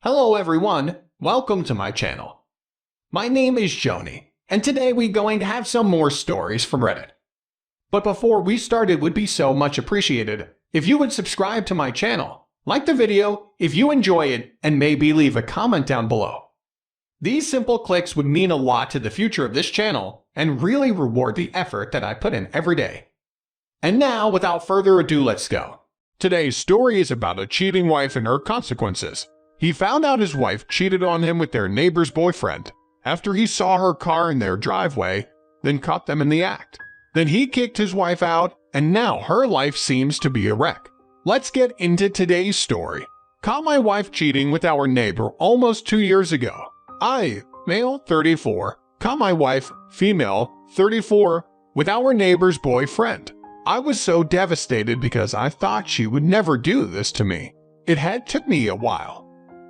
Hello everyone, welcome to my channel. My name is Joni, and today we're going to have some more stories from Reddit. But before we start, it would be so much appreciated if you would subscribe to my channel, like the video if you enjoy it, and maybe leave a comment down below. These simple clicks would mean a lot to the future of this channel and really reward the effort that I put in every day. And now, without further ado, let's go. Today's story is about a cheating wife and her consequences. He found out his wife cheated on him with their neighbor's boyfriend after he saw her car in their driveway, then caught them in the act. Then he kicked his wife out, and now her life seems to be a wreck. Let's get into today's story. Caught my wife cheating with our neighbor almost 2 years ago. I, male 34, caught my wife, female 34, with our neighbor's boyfriend. I was so devastated because I thought she would never do this to me. It had took me a while,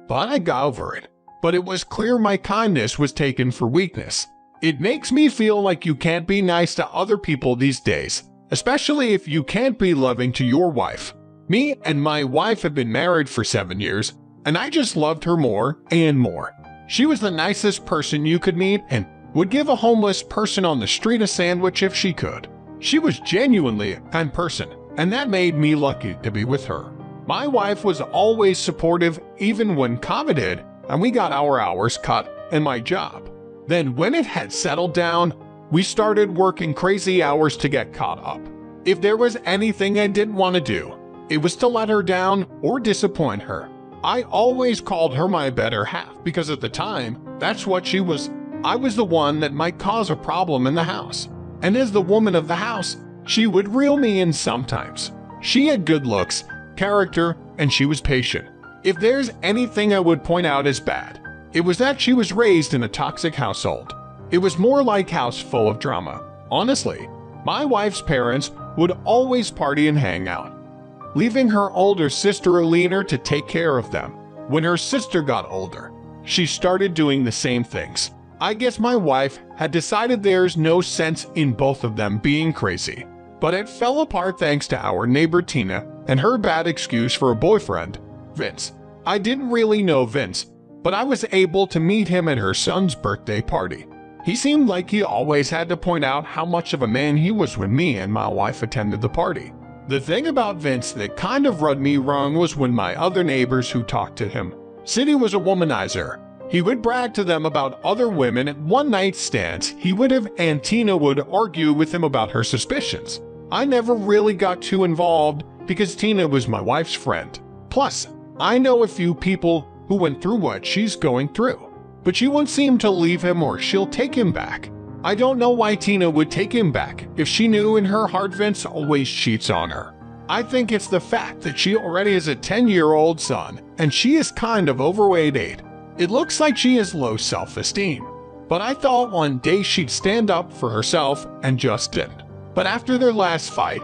but I got over it. But it was clear my kindness was taken for weakness. It makes me feel like you can't be nice to other people these days, especially if you can't be loving to your wife. Me and my wife have been married for 7 years, and I just loved her more and more. She was the nicest person you could meet and would give a homeless person on the street a sandwich if she could. She was genuinely a kind person, and that made me lucky to be with her. My wife was always supportive even when coveted, and we got our hours cut in my job. Then when it had settled down, we started working crazy hours to get caught up. If there was anything I didn't want to do, it was to let her down or disappoint her. I always called her my better half because at the time, that's what she was. I was the one that might cause a problem in the house. And as the woman of the house, she would reel me in sometimes. She had good looks, character, and she was patient. If there's anything I would point out as bad, it was that she was raised in a toxic household. It was more like a house full of drama. Honestly, my wife's parents would always party and hang out, leaving her older sister Alina to take care of them. When her sister got older, she started doing the same things. I guess my wife had decided there's no sense in both of them being crazy. But it fell apart thanks to our neighbor Tina and her bad excuse for a boyfriend, Vince. I didn't really know Vince, but I was able to meet him at her son's birthday party. He seemed like he always had to point out how much of a man he was when me and my wife attended the party. The thing about Vince that kind of rubbed me wrong was when my other neighbors who talked to him said he was a womanizer. He would brag to them about other women at one-night stands he would have, and Tina would argue with him about her suspicions. I never really got too involved because Tina was my wife's friend. Plus, I know a few people who went through what she's going through, but she won't seem to leave him or she'll take him back. I don't know why Tina would take him back if she knew in her heart Vince always cheats on her. I think it's the fact that she already has a 10-year-old son and she is kind of overweight 8. It looks like she has low self-esteem. But I thought one day she'd stand up for herself and just didn't. But after their last fight,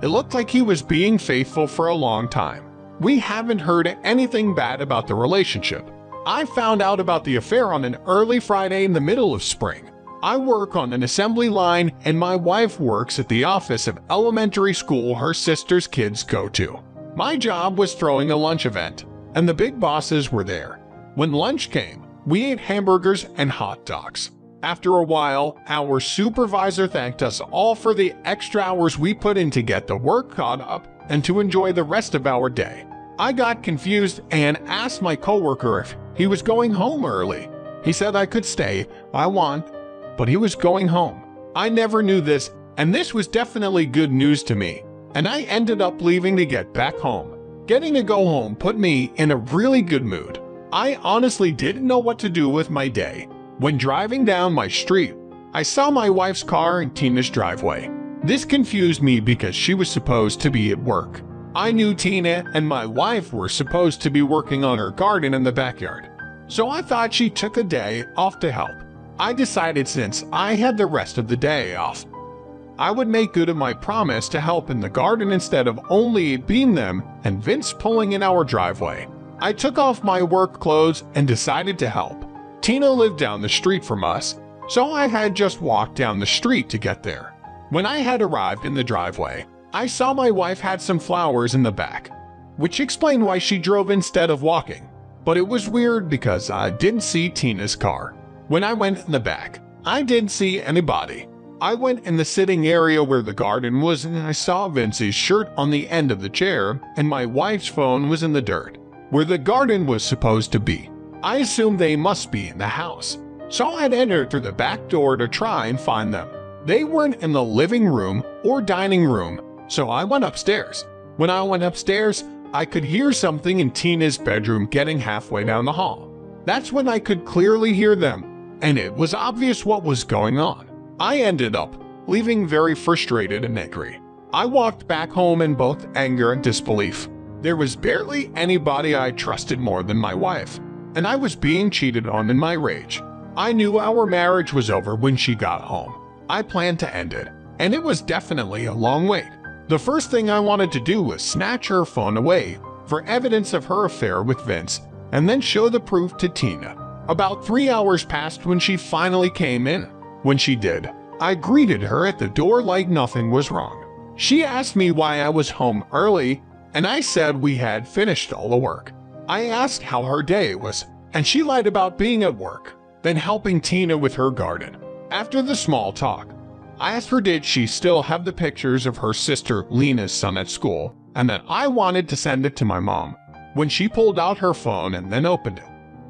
it looked like he was being faithful for a long time. We haven't heard anything bad about the relationship. I found out about the affair on an early Friday in the middle of spring. I work on an assembly line and my wife works at the office of elementary school her sister's kids go to. My job was throwing a lunch event, and the big bosses were there. When lunch came, we ate hamburgers and hot dogs. After a while, our supervisor thanked us all for the extra hours we put in to get the work caught up and to enjoy the rest of our day. I got confused and asked my coworker if he was going home early. He said I could stay if I want, but he was going home. I never knew this, and this was definitely good news to me, and I ended up leaving to get back home. Getting to go home put me in a really good mood. I honestly didn't know what to do with my day. When driving down my street, I saw my wife's car in Tina's driveway. This confused me because she was supposed to be at work. I knew Tina and my wife were supposed to be working on her garden in the backyard, so I thought she took a day off to help. I decided since I had the rest of the day off, I would make good on my promise to help in the garden instead of only it being them and Vince pulling in our driveway. I took off my work clothes and decided to help. Tina lived down the street from us, so I had just walked down the street to get there. When I had arrived in the driveway, I saw my wife had some flowers in the back, which explained why she drove instead of walking. But it was weird because I didn't see Tina's car. When I went in the back, I didn't see anybody. I went in the sitting area where the garden was and I saw Vince's shirt on the end of the chair and my wife's phone was in the dirt, where the garden was supposed to be. I assumed they must be in the house, so I'd entered through the back door to try and find them. They weren't in the living room or dining room, so I went upstairs. When I went upstairs, I could hear something in Tina's bedroom getting halfway down the hall. That's when I could clearly hear them, and it was obvious what was going on. I ended up leaving very frustrated and angry. I walked back home in both anger and disbelief. There was barely anybody I trusted more than my wife, and I was being cheated on in my rage. I knew our marriage was over when she got home. I planned to end it, and it was definitely a long wait. The first thing I wanted to do was snatch her phone away for evidence of her affair with Vince, and then show the proof to Tina. About 3 hours passed when she finally came in. When she did, I greeted her at the door like nothing was wrong. She asked me why I was home early, and I said we had finished all the work. I asked how her day was, and she lied about being at work, then helping Tina with her garden. After the small talk, I asked her did she still have the pictures of her sister Lena's son at school, and that I wanted to send it to my mom. When she pulled out her phone and then opened it,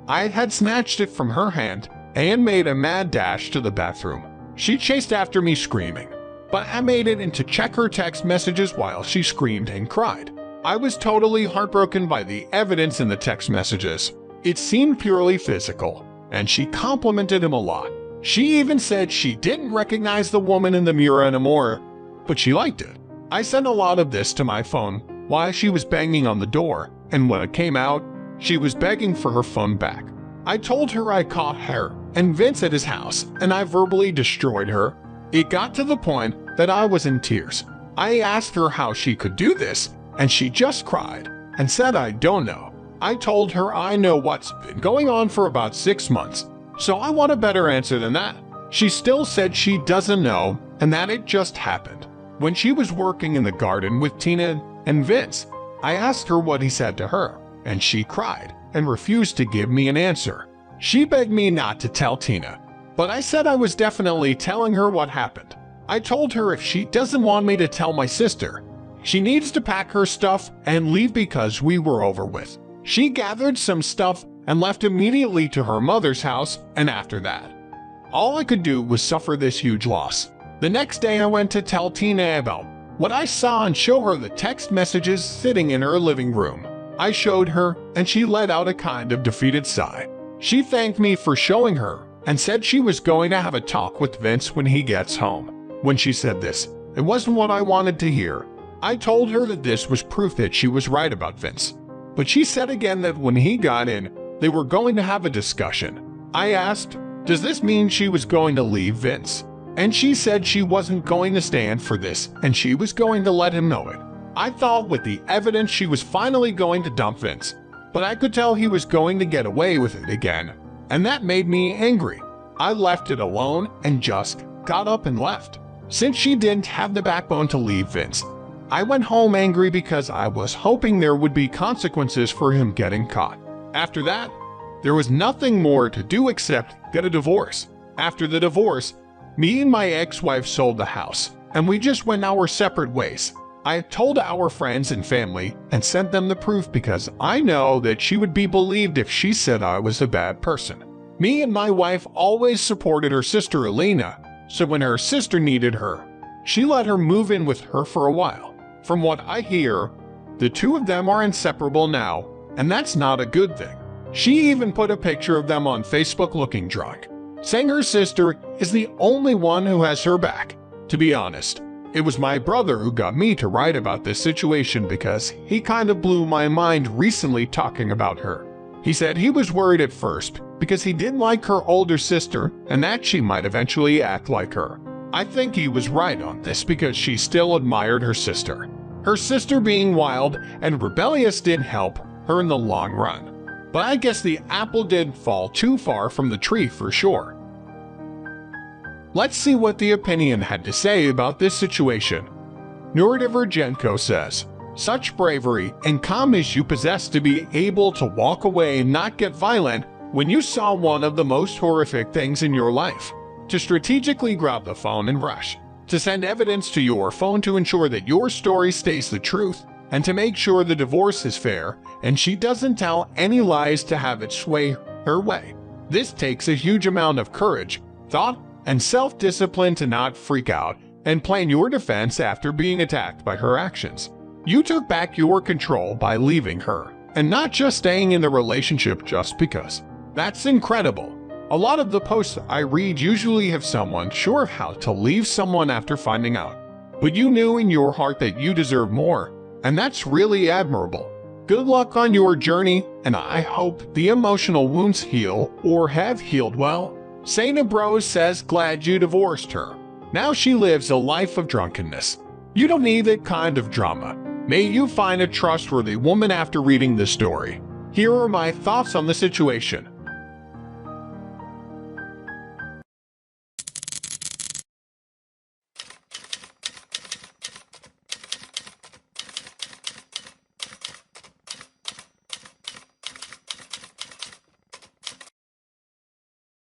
I had snatched it from her hand and made a mad dash to the bathroom. She chased after me screaming, but I made it in to check her text messages while she screamed and cried. I was totally heartbroken by the evidence in the text messages. It seemed purely physical, and she complimented him a lot. She even said she didn't recognize the woman in the mirror anymore, but she liked it. I sent a lot of this to my phone while she was banging on the door, and when it came out, she was begging for her phone back. I told her I caught her and Vince at his house, and I verbally destroyed her. It got to the point that I was in tears. I asked her how she could do this, and she just cried and said I don't know. I told her I know what's been going on for about 6 months, so I want a better answer than that. She still said she doesn't know and that it just happened. When she was working in the garden with Tina and Vince, I asked her what he said to her, and she cried and refused to give me an answer. She begged me not to tell Tina, but I said I was definitely telling her what happened. I told her if she doesn't want me to tell my sister, she needs to pack her stuff and leave because we were over with. She gathered some stuff and left immediately to her mother's house, and after that, all I could do was suffer this huge loss. The next day I went to tell Tina about what I saw and show her the text messages sitting in her living room. I showed her, and she let out a kind of defeated sigh. She thanked me for showing her and said she was going to have a talk with Vince when he gets home. When she said this, it wasn't what I wanted to hear. I told her that this was proof that she was right about Vince. But she said again that when he got in, they were going to have a discussion. I asked, does this mean she was going to leave Vince? And she said she wasn't going to stand for this and she was going to let him know it. I thought with the evidence she was finally going to dump Vince, but I could tell he was going to get away with it again, and that made me angry. I left it alone and just got up and left. Since she didn't have the backbone to leave Vince, I went home angry because I was hoping there would be consequences for him getting caught. After that, there was nothing more to do except get a divorce. After the divorce, me and my ex-wife sold the house, and we just went our separate ways. I told our friends and family and sent them the proof because I know that she would be believed if she said I was a bad person. Me and my wife always supported her sister Elena, so when her sister needed her, she let her move in with her for a while. From what I hear, the two of them are inseparable now, and that's not a good thing. She even put a picture of them on Facebook looking drunk, saying her sister is the only one who has her back. To be honest, it was my brother who got me to write about this situation because he kind of blew my mind recently talking about her. He said he was worried at first because he didn't like her older sister and that she might eventually act like her. I think he was right on this because she still admired her sister. Her sister being wild and rebellious didn't help her in the long run. But I guess the apple didn't fall too far from the tree for sure. Let's see what the opinion had to say about this situation. Nurdivergenko says, such bravery and calmness you possess to be able to walk away and not get violent when you saw one of the most horrific things in your life. To strategically grab the phone and rush. To send evidence to your phone to ensure that your story stays the truth, and to make sure the divorce is fair and she doesn't tell any lies to have it sway her way. This takes a huge amount of courage, thought, and self-discipline to not freak out and plan your defense after being attacked by her actions. You took back your control by leaving her, and not just staying in the relationship just because. That's incredible. A lot of the posts I read usually have someone sure of how to leave someone after finding out. But you knew in your heart that you deserve more, and that's really admirable. Good luck on your journey, and I hope the emotional wounds heal or have healed well. Saint Ambrose says, glad you divorced her. Now she lives a life of drunkenness. You don't need that kind of drama. May you find a trustworthy woman after reading this story. Here are my thoughts on the situation.